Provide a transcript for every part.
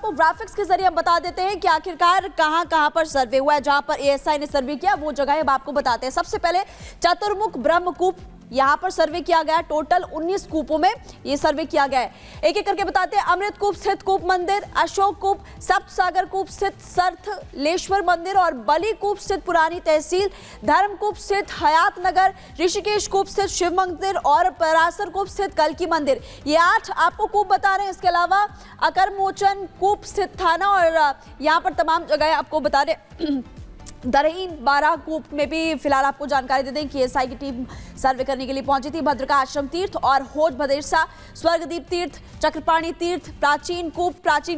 आपको ग्राफिक्स के जरिए हम बता देते हैं कि आखिरकार कहां पर सर्वे हुआ है। जहां पर एएसआई ने सर्वे किया वो जगह अब आपको बताते हैं। सबसे पहले चतुर्मुख ब्रह्मकूप यहां पर सर्वे किया गया। टोटल 19 कूपों में ये सर्वे किया गया है। एक एक करके बताते हैं। अमृत कूप स्थित कूप मंदिर, अशोक कूप, सप्तसागर कूप स्थित सर्थलेश्वर मंदिर और बलि कूप स्थित पुरानी तहसील, धर्म कूप स्थित हयात नगर, ऋषिकेश कूप स्थित शिव मंदिर और परासर कूप स्थित कल्की मंदिर। ये 8 आपको कूप बता रहे हैं। इसके अलावा अकरमोचन कूप स्थित थाना और यहाँ पर तमाम जगह आपको बता रहे दरही 12 कूप में भी फिलहाल आपको जानकारी दे दें कि एएसआई की टीम सर्वे करने के लिए पहुंची थी। भद्रका आश्रम तीर्थ और होज भदेरसा, स्वर्गदीप तीर्थ, चक्रपाणी तीर्थ, प्राचीन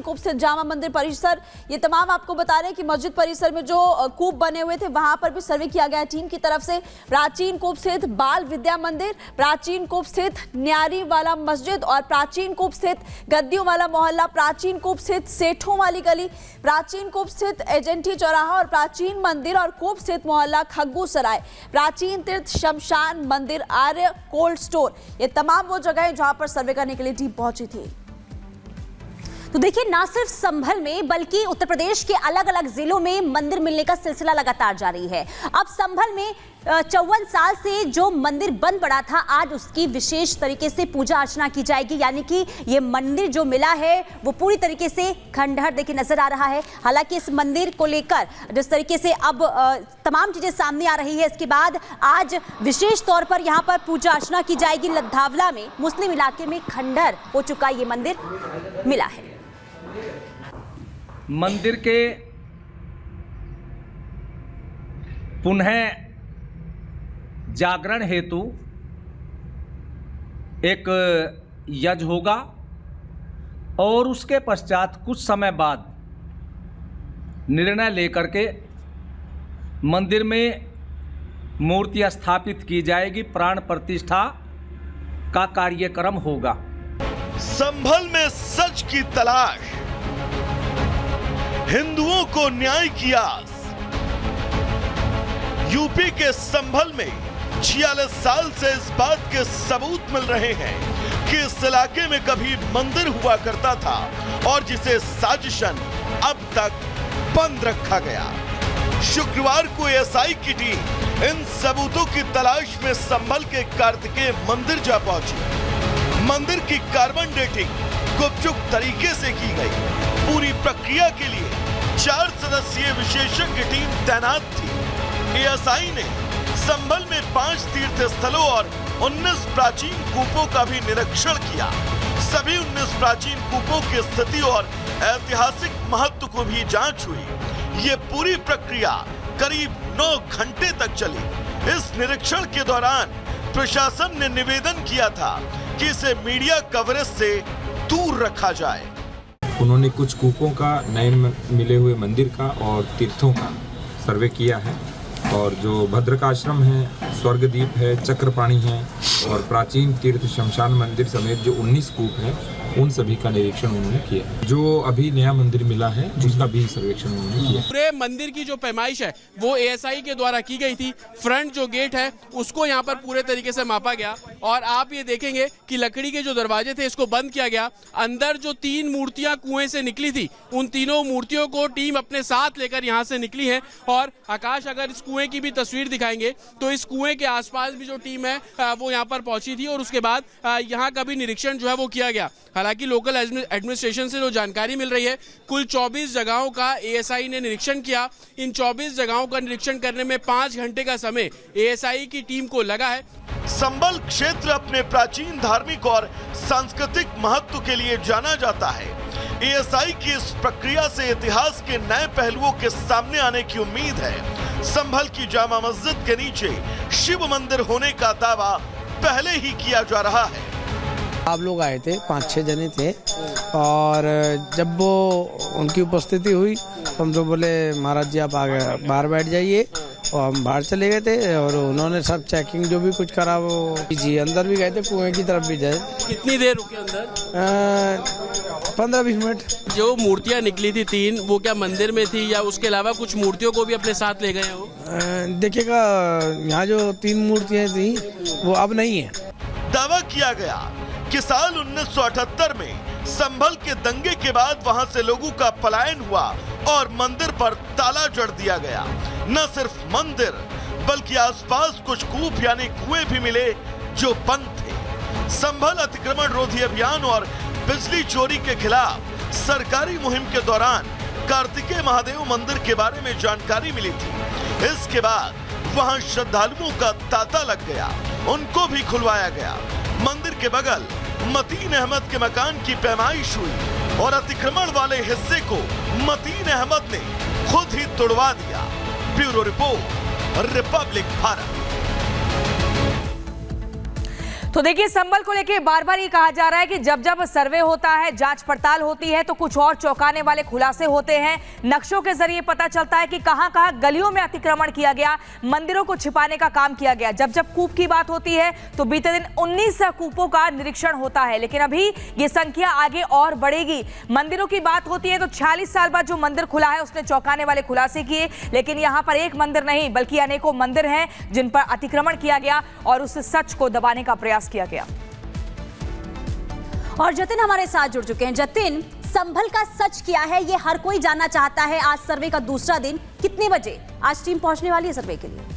कूप से जामा मंदिर परिसर, ये तमाम आपको बता रहे हैं कि मस्जिद परिसर में जो कूप बने हुए थे वहां पर भी सर्वे किया गया टीम की तरफ से। प्राचीन कूप स्थित बाल विद्या मंदिर, प्राचीन कूप स्थित न्यारी वाला मस्जिद और प्राचीन कूप स्थित गद्दियों वाला मोहल्ला, प्राचीन कूप स्थित सेठों वाली गली, प्राचीन कूप स्थित एजेंटी चौराहा और प्राचीन मंदिर और कूप स्थित मोहल्ला खग्गू सराय, प्राचीन तीर्थ शमशान मंदिर, आर्य कोल्ड स्टोर, ये तमाम वो जगह जहां पर सर्वे करने के लिए टीम पहुंची थी। तो देखिए, ना सिर्फ संभल में बल्कि उत्तर प्रदेश के अलग अलग जिलों में मंदिर मिलने का सिलसिला लगातार जारी है। अब संभल में 54 साल से जो मंदिर बंद पड़ा था, आज उसकी विशेष तरीके से पूजा अर्चना की जाएगी। यानी कि ये मंदिर जो मिला है वो पूरी तरीके से खंडहर देखिए नजर आ रहा है। हालांकि इस मंदिर को लेकर जिस तरीके से अब तमाम चीजें सामने आ रही है, इसके बाद आज विशेष तौर पर यहाँ पर पूजा अर्चना की जाएगी। लद्दावला में मुस्लिम इलाके में खंडहर हो चुका ये मंदिर मिला है। मंदिर के पुनः जागरण हेतु एक यज्ञ होगा और उसके पश्चात कुछ समय बाद निर्णय लेकर के मंदिर में मूर्ति स्थापित की जाएगी। प्राण प्रतिष्ठा का कार्यक्रम होगा। संभल में सच की तलाश, हिंदुओं को न्याय की आस। यूपी के संभल में 46 साल से इस बात के सबूत मिल रहे हैं कि इस इलाके में कभी मंदिर हुआ करता था और जिसे साजिशन अब तक बंद रखा गया। शुक्रवार को एएसआई की टीम इन सबूतों की तलाश में संभल के कार्तिकेय मंदिर जा पहुंची। मंदिर की कार्बन डेटिंग गुपचुप तरीके से की गई। पूरी प्रक्रिया के लिए 4 सदस्यीय विशेषज्ञ टीम तैनात थी। एएसआई ने संभल में 5 तीर्थ स्थलों और 19 प्राचीन कूपों का भी निरीक्षण किया। सभी 19 प्राचीन कूपों की स्थिति और ऐतिहासिक महत्व को भी जांच हुई। ये पूरी प्रक्रिया करीब 9 घंटे तक चली। इस निरीक्षण के दौरान प्रशासन ने निवेदन किया था कि इसे मीडिया कवरेज से दूर रखा जाए। उन्होंने कुछ कूपों का, नए मिले हुए मंदिर का और तीर्थों का सर्वे किया है और जो भद्रका आश्रम है, स्वर्गदीप है, चक्रपाणी है और प्राचीन तीर्थ शमशान मंदिर समेत जो 19 कूप है उन सभी का निरीक्षण उन्होंने किया। जो अभी नया मंदिर मिला है उसका भी सर्वेक्षण उन्होंने किया। पूरे मंदिर की जो पैमाइश है वो एएसआई के द्वारा की गई थी। फ्रंट जो गेट है उसको यहाँ पर पूरे तरीके से मापा गया और आप ये देखेंगे कि लकड़ी के जो दरवाजे थे इसको बंद किया गया। अंदर जो 3 मूर्तियां कुएं से निकली थी उन तीनों मूर्तियों को टीम अपने साथ लेकर यहाँ से निकली है। और आकाश अगर इस कुएं की भी तस्वीर दिखाएंगे तो इस कुएं के आसपास भी जो टीम है वो यहाँ पर पहुंची थी और उसके बाद यहाँ का भी निरीक्षण जो है वो किया गया। हालांकि लोकल एडमिनिस्ट्रेशन से जो जानकारी मिल रही है, कुल 24 जगहों का एएसआई ने निरीक्षण किया। इन 24 जगहों का निरीक्षण करने में 5 घंटे का समय एएसआई की टीम को लगा है। संभल क्षेत्र अपने प्राचीन धार्मिक और सांस्कृतिक महत्व के लिए जाना जाता है। एएसआई की इस प्रक्रिया से इतिहास के नए पहलुओं के सामने आने की उम्मीद है। संभल की जामा मस्जिद के नीचे शिव मंदिर होने का दावा पहले ही किया जा रहा है। आप लोग आए थे, 5-6 जने थे और जब वो उनकी उपस्थिति हुई तो हम तो बोले महाराज जी आप आगे बाहर बैठ जाइए और हम बाहर चले गए थे और उन्होंने सब चेकिंग जो भी कुछ करा वो जी अंदर भी गए थे, कुएं की तरफ भी गए। कितनी देर रुके अंदर? 15-20 मिनट। जो मूर्तियां निकली थी 3, वो क्या मंदिर में थी या उसके अलावा कुछ मूर्तियों को भी अपने साथ ले गए हो? देखिएगा, यहाँ जो 3 मूर्तियाँ थी वो अब नहीं है। दावा किया गया कि साल 1978 में संभल के दंगे के बाद वहां से लोगों का पलायन हुआ और मंदिर पर ताला जड़ दिया गया। न सिर्फ मंदिर बल्कि आसपास कुछ कूप यानी कुएं भी मिले जो बंद थे। संभल अतिक्रमण रोधी अभियान और बिजली चोरी के खिलाफ सरकारी मुहिम के दौरान कार्तिकेय महादेव मंदिर के बारे में जानकारी मिली थी। इसके बाद वहां श्रद्धालुओं का तांता लग गया, उनको भी खुलवाया गया। मंदिर के बगल मतीन अहमद के मकान की पैमाइश हुई और अतिक्रमण वाले हिस्से को मतीन अहमद ने खुद ही तोड़वा दिया। Bureau report, Republic Bharat. तो देखिए, संभल को लेके बार बार ये कहा जा रहा है कि जब जब सर्वे होता है, जांच पड़ताल होती है, तो कुछ और चौंकाने वाले खुलासे होते हैं। नक्शों के जरिए पता चलता है कि कहां-कहां गलियों में अतिक्रमण किया गया, मंदिरों को छिपाने का काम किया गया। जब जब कूप की बात होती है तो बीते दिन 19 कूपों का निरीक्षण होता है, लेकिन अभी ये संख्या आगे और बढ़ेगी। मंदिरों की बात होती है तो 46 साल बाद जो मंदिर खुला है उसने चौंकाने वाले खुलासे किए, लेकिन यहाँ पर एक मंदिर नहीं बल्कि अनेकों मंदिर हैं जिन पर अतिक्रमण किया गया और उस सच को दबाने का प्रयास किया गया। और जतिन हमारे साथ जुड़ चुके हैं। जतिन, संभल का सच क्या है ये हर कोई जानना चाहता है। आज सर्वे का दूसरा दिन, कितने बजे आज टीम पहुंचने वाली है सर्वे के लिए?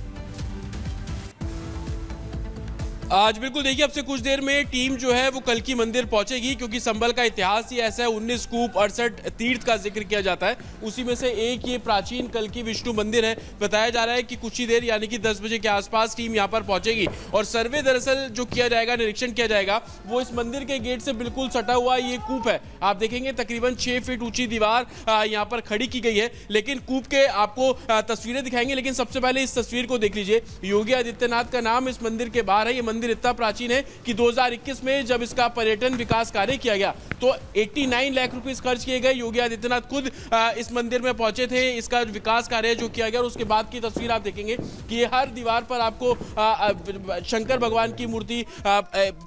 आज बिल्कुल देखिए, अब से कुछ देर में टीम जो है वो कल की मंदिर पहुंचेगी, क्योंकि संभल का इतिहास ही ऐसा है। 19 कूप 68 तीर्थ का जिक्र किया जाता है, उसी में से एक ये प्राचीन कल की विष्णु मंदिर है। बताया जा रहा है कि कुछ ही देर यानी कि 10 बजे के आसपास टीम यहां पर पहुंचेगी और सर्वे दरअसल जो किया जाएगा, निरीक्षण किया जाएगा, वो इस मंदिर के गेट से बिल्कुल सटा हुआ ये कूप है। आप देखेंगे तकरीबन 6 फीट ऊंची दीवार यहाँ पर खड़ी की गई है, लेकिन कूप के आपको तस्वीरें दिखाएंगे। लेकिन सबसे पहले इस तस्वीर को देख लीजिए। योगी आदित्यनाथ का नाम इस मंदिर के बाहर है। ये मंदिर इतना प्राचीन है कि 2021 में जब इसका पर्यटन विकास कार्य किया गया तो 89 लाख रुपए खर्च किए गए। योगी आदित्यनाथ खुद इस मंदिर में पहुंचे थे। इसका विकास कार्य जो किया गया और उसके बाद की तस्वीर आप देखेंगे कि ये हर दीवार पर आपको शंकर भगवान की मूर्ति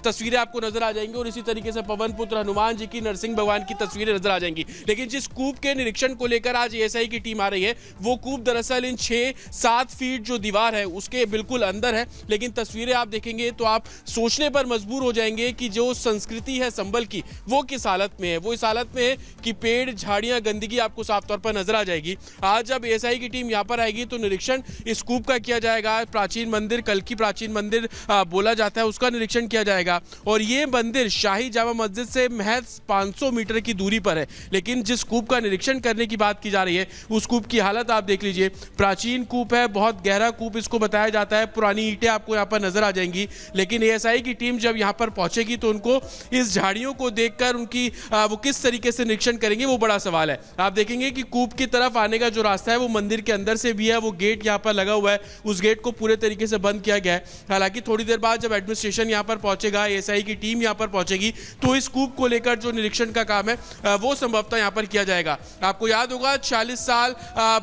तस्वीरें आपको नजर आ जाएंगी और इसी तरीके से पवन पुत्र हनुमान जी की, नरसिंह भगवान की तस्वीरें नजर आ जाएंगी। लेकिन जिस कूप के निरीक्षण को लेकर आज एएसआई की टीम आ रही है, वो कूप दरअसल इन 6-7 फीट जो दीवार है उसके बिल्कुल अंदर है। लेकिन तस्वीरें आप देखेंगे तो आप सोचने पर मजबूर हो जाएंगे कि जो संस्कृति है संभल की, वो किस हालत में है। वो इस हालत में है कि पेड़, झाड़ियां, गंदगी आपको साफ तौर पर नजर आ जाएगी। आज जब एएसआई की टीम यहां पर आएगी तो निरीक्षण इस कूप का किया जाएगा। प्राचीन मंदिर, कल की प्राचीन मंदिर बोला जाता है, उसका निरीक्षण किया जाएगा। और ये मंदिर शाही जामा मस्जिद से महज 500 मीटर की दूरी पर है। लेकिन जिस कूप का निरीक्षण करने की बात की जा रही है, उस कूप की हालत आप देख लीजिए। प्राचीन कूप है, बहुत गहरा कूप इसको बताया जाता है। पुरानी ईंटें आपको यहाँ पर नजर आ जाएंगी। लेकिन एएसआई की टीम जब यहाँ पर पहुंचेगी तो उनको इस झाड़ियों को देखकर उनकी वो किस तरीके से निरीक्षण करेंगे, वो बड़ा सवाल है। आप देखेंगे कि कूप की तरफ आने का जो रास्ता है वो मंदिर के अंदर से भी है। वो गेट यहाँ पर लगा हुआ है, उस गेट को पूरे तरीके से बंद किया गया है। हालांकि थोड़ी देर बाद जब एडमिनिस्ट्रेशन यहाँ पर पहुंचेगा, एएसआई की टीम यहाँ पर पहुंचेगी, तो इस कूप को लेकर जो निरीक्षण का काम है वो संभवतः यहाँ पर किया जाएगा। आपको याद होगा 40 साल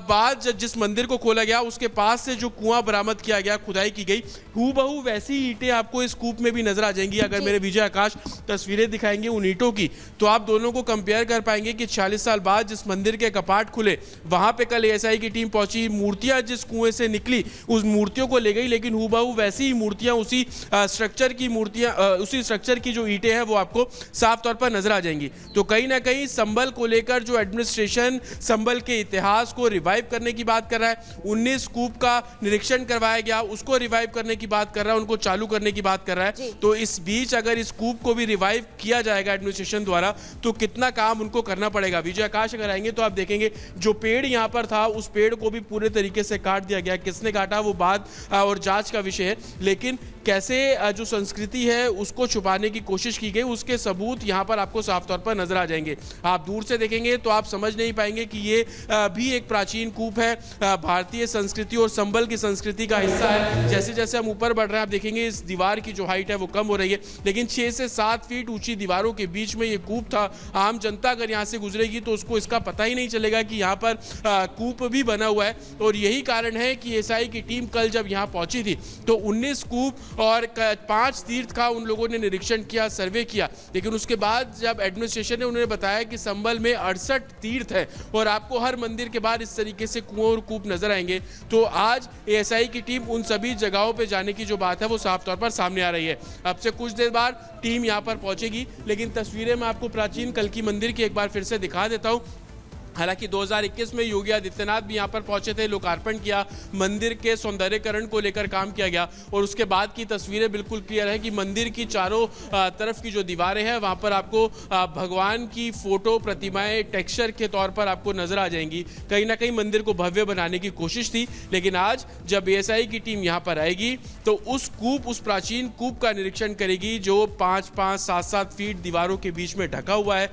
बाद जिस मंदिर को खोला गया उसके पास से जो कुआं बरामद किया गया, खुदाई की गई, हूबहू वैसी ईंटें आपको इस कूप में भी नजर आ जाएंगी। अगर मेरे विजय आकाश तस्वीरें दिखाएंगे उन ईंटों की, तो आप दोनों को कंपेयर कर पाएंगे कि 40 साल बाद जिस मंदिर के कपाट खुले, वहां पे कल एएसआई की टीम पहुंची, मूर्तियां जिस कुएं से निकली उस मूर्तियों को ले गई, लेकिन हूबहू वैसी ही मूर्तियां, उसी स्ट्रक्चर की मूर्तियां, उसी स्ट्रक्चर की जो ईंटें हैं वो आपको साफ तौर पर नजर आ जाएंगी। तो कहीं ना कहीं संभल को लेकर जो एडमिनिस्ट्रेशन संभल के इतिहास को रिवाइव करने की बात कर रहा है, 19 कूप का निरीक्षण करवाया गया, उसको रिवाइव करने की बात कर रहा है, उनको चालू करने की बात कर रहा है। तो इस बीच अगर इस कूप को भी रिवाइव किया जाएगा एडमिनिस्ट्रेशन द्वारा, तो कितना काम उनको करना पड़ेगा। विजय आकाश अगर आएंगे तो आप देखेंगे जो पेड़ यहां पर था उस पेड़ को भी पूरे तरीके से काट दिया गया। किसने काटा वो बात और जांच का विषय है, लेकिन कैसे जो संस्कृति है उसको छुपाने की कोशिश की गई, उसके सबूत यहां पर आपको साफ तौर पर नजर आ जाएंगे। आप दूर से देखेंगे तो आप समझ नहीं पाएंगे कि ये भी एक प्राचीन कूप है, भारतीय संस्कृति और संभल की संस्कृति का हिस्सा है। जैसे जैसे हम ऊपर बढ़ रहे हैं आप देखेंगे इस दीवार की जो हाइट है वो कम हो रही है, लेकिन 6 से 7 फीट ऊंची दीवारों के बीच में ये कूप था। आम जनता अगर यहाँ से गुजरेगी तो उसको इसका पता ही नहीं चलेगा कि यहाँ पर कूप भी बना हुआ है। और यही कारण है कि एएसआई की टीम कल जब यहाँ पहुंची थी तो 19 कूप और 5 तीर्थ का उन लोगों ने निरीक्षण किया, सर्वे किया। लेकिन उसके बाद जब एडमिनिस्ट्रेशन ने उन्होंने बताया कि संभल में 68 तीर्थ है और आपको हर मंदिर के बाद इस तरीके से कुआं और कूप नजर आएंगे, तो आज एएसआई की टीम उन सभी जगहों पे जाने की जो बात है वो साफ तौर पर सामने आ रही है। अब से कुछ देर बाद टीम यहां पर पहुंचेगी, लेकिन तस्वीरें मैं आपको प्राचीन कल्की मंदिर की एक बार फिर से दिखा देता हूं। हालांकि 2021 में योगी आदित्यनाथ भी यहां पर पहुंचे थे, लोकार्पण किया, मंदिर के सौंदर्यकरण को लेकर काम किया गया और उसके बाद की तस्वीरें बिल्कुल क्लियर है कि मंदिर की चारों तरफ की जो दीवारें हैं वहां पर आपको भगवान की फोटो, प्रतिमाएं टेक्सचर के तौर पर आपको नजर आ जाएंगी। कहीं ना कहीं मंदिर को भव्य बनाने की कोशिश थी, लेकिन आज जब एएसआई की टीम यहां पर आएगी तो उस प्राचीन कूप का निरीक्षण करेगी जो 5-5, 7-7 फीट दीवारों के बीच में ढका हुआ है।